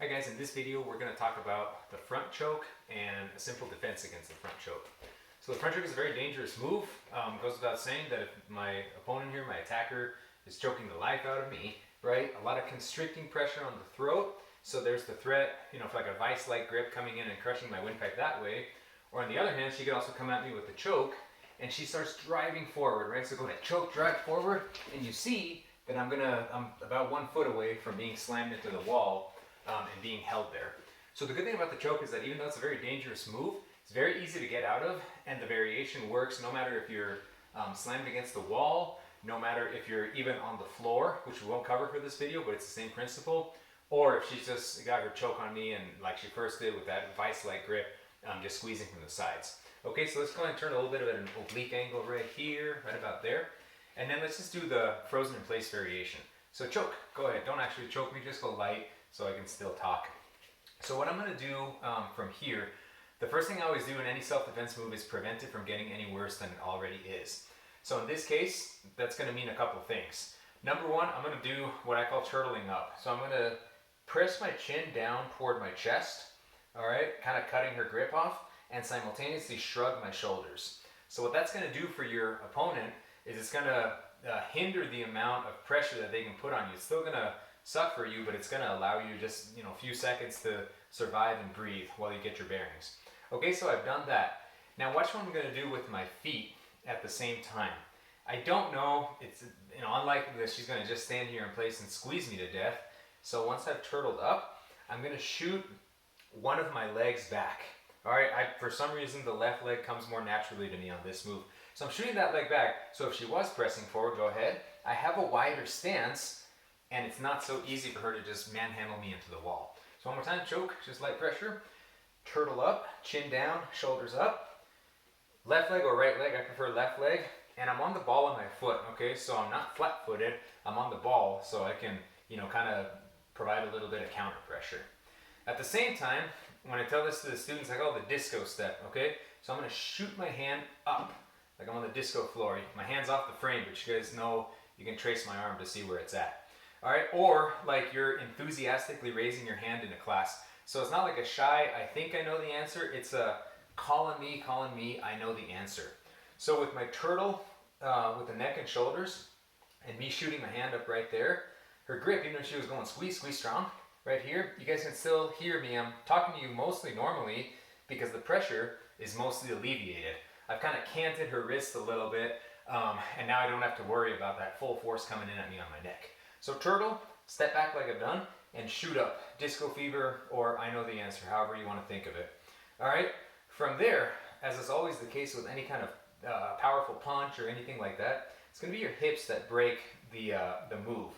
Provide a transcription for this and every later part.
Hi guys, in this video we're going to talk about the front choke and a simple defense against the front choke. So the front choke is a very dangerous move. Goes without saying that if my opponent here, my attacker, is choking the life out of me, right? A lot of constricting pressure on the throat. So there's the threat, for like a vice-like grip coming in and crushing my windpipe that way. Or on the other hand, she could also come at me with the choke and she starts driving forward, right? So go ahead, choke, drive forward, and you see that I'm about 1 foot away from being slammed into the wall and being held there. So the good thing about the choke is that even though it's a very dangerous move, it's very easy to get out of, and the variation works no matter if you're slammed against the wall, no matter if you're even on the floor, which we won't cover for this video, but it's the same principle, or if she's just got her choke on me and like she first did with that vice-like grip, just squeezing from the sides. Okay, so let's go ahead and turn a little bit of an oblique angle right here, right about there. And then let's just do the frozen in place variation. So choke, go ahead, don't actually choke me, just go light so I can still talk. So what I'm gonna do from here, the first thing I always do in any self-defense move is prevent it from getting any worse than it already is. So in this case, that's gonna mean a couple things. Number one, I'm gonna do what I call turtling up. So I'm gonna press my chin down toward my chest, all right, kind of cutting her grip off, and simultaneously shrug my shoulders. So what that's gonna do for your opponent is it's gonna hinder the amount of pressure that they can put on you. It's still gonna suck for you, but it's gonna allow you just, a few seconds to survive and breathe while you get your bearings. Okay, so I've done that. Now watch what I'm gonna do with my feet at the same time. I don't know, it's unlikely that she's gonna just stand here in place and squeeze me to death. So once I've turtled up, I'm gonna shoot one of my legs back. All right, for some reason the left leg comes more naturally to me on this move. So I'm shooting that leg back, so if she was pressing forward, go ahead. I have a wider stance, and it's not so easy for her to just manhandle me into the wall. So one more time, choke, just light pressure. Turtle up, chin down, shoulders up. Left leg or right leg, I prefer left leg. And I'm on the ball of my foot, okay? So I'm not flat-footed, I'm on the ball, so I can, kind of provide a little bit of counter pressure. At the same time, when I tell this to the students, I call it the disco step, okay? So I'm gonna shoot my hand up, like I'm on the disco floor. My hand's off the frame, but you guys know you can trace my arm to see where it's at. All right, or like you're enthusiastically raising your hand in a class. So it's not like a shy, I think I know the answer. It's a call on me, I know the answer. So with my turtle, with the neck and shoulders, and me shooting my hand up right there, her grip, even if she was going squeeze, squeeze strong, right here, you guys can still hear me. I'm talking to you mostly normally because the pressure is mostly alleviated. I've kind of canted her wrist a little bit, and now I don't have to worry about that full force coming in at me on my neck. So turtle, step back like I've done, and shoot up. Disco fever, or I know the answer, however you want to think of it. All right, from there, as is always the case with any kind of powerful punch or anything like that, it's going to be your hips that break the move,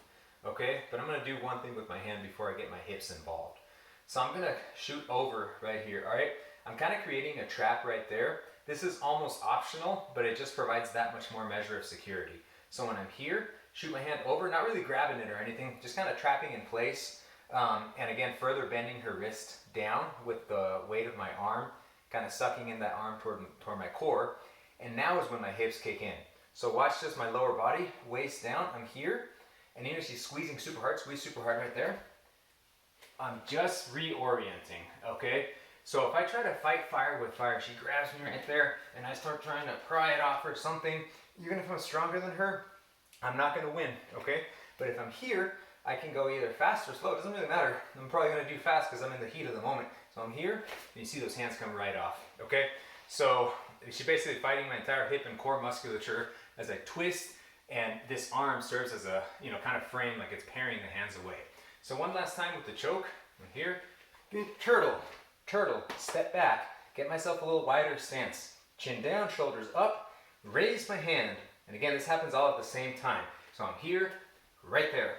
okay? But I'm going to do one thing with my hand before I get my hips involved. So I'm going to shoot over right here, all right? I'm kind of creating a trap right there. This is almost optional, but it just provides that much more measure of security. So when I'm here, shoot my hand over, not really grabbing it or anything, just kind of trapping in place. And again, further bending her wrist down with the weight of my arm, kind of sucking in that arm toward my core. And now is when my hips kick in. So watch just my lower body, waist down, I'm here. And even if she's squeezing super hard, squeeze super hard right there, I'm just reorienting, okay? So if I try to fight fire with fire, she grabs me right there, and I start trying to pry it off or something, even if I'm stronger than her, I'm not gonna win, okay? But if I'm here, I can go either fast or slow, it doesn't really matter. I'm probably gonna do fast because I'm in the heat of the moment. So I'm here, and you see those hands come right off, okay? So she's basically fighting my entire hip and core musculature as I twist, and this arm serves as a, kind of frame, like it's parrying the hands away. So one last time with the choke, I'm here, turtle, step back, get myself a little wider stance, chin down, shoulders up, raise my hand, and again, this happens all at the same time. So I'm here, right there.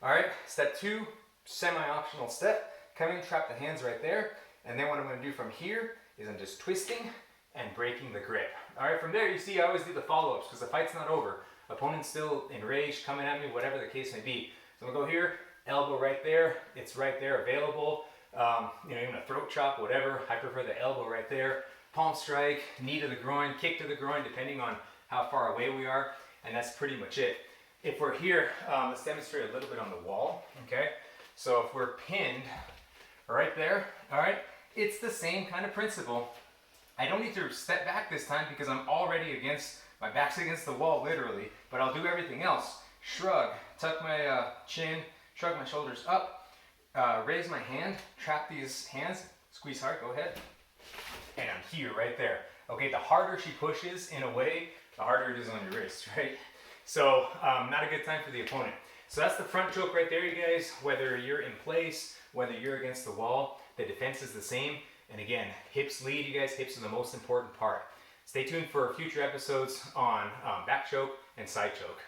All right, step two, semi-optional step, come in, trap the hands right there, and then what I'm gonna do from here is I'm just twisting and breaking the grip. All right, from there, you see I always do the follow-ups because the fight's not over. Opponent's still enraged, coming at me, whatever the case may be. So I'm gonna go here, elbow right there, it's right there available. Even a throat chop, whatever. I prefer the elbow right there. Palm strike, knee to the groin, kick to the groin, depending on how far away we are, and that's pretty much it. If we're here, let's demonstrate a little bit on the wall, okay? So if we're pinned right there. All right, it's the same kind of principle. I don't need to step back this time because I'm already against, my back's against the wall literally, but I'll do everything else. Shrug, tuck my chin, shrug my shoulders up, raise my hand, trap these hands, squeeze hard, go ahead. And I'm here, right there. Okay, the harder she pushes in a way, the harder it is on your wrist, right? So not a good time for the opponent. So that's the front choke right there, you guys. Whether you're in place, whether you're against the wall, the defense is the same. And again, hips lead, you guys. Hips are the most important part. Stay tuned for future episodes on back choke and side choke.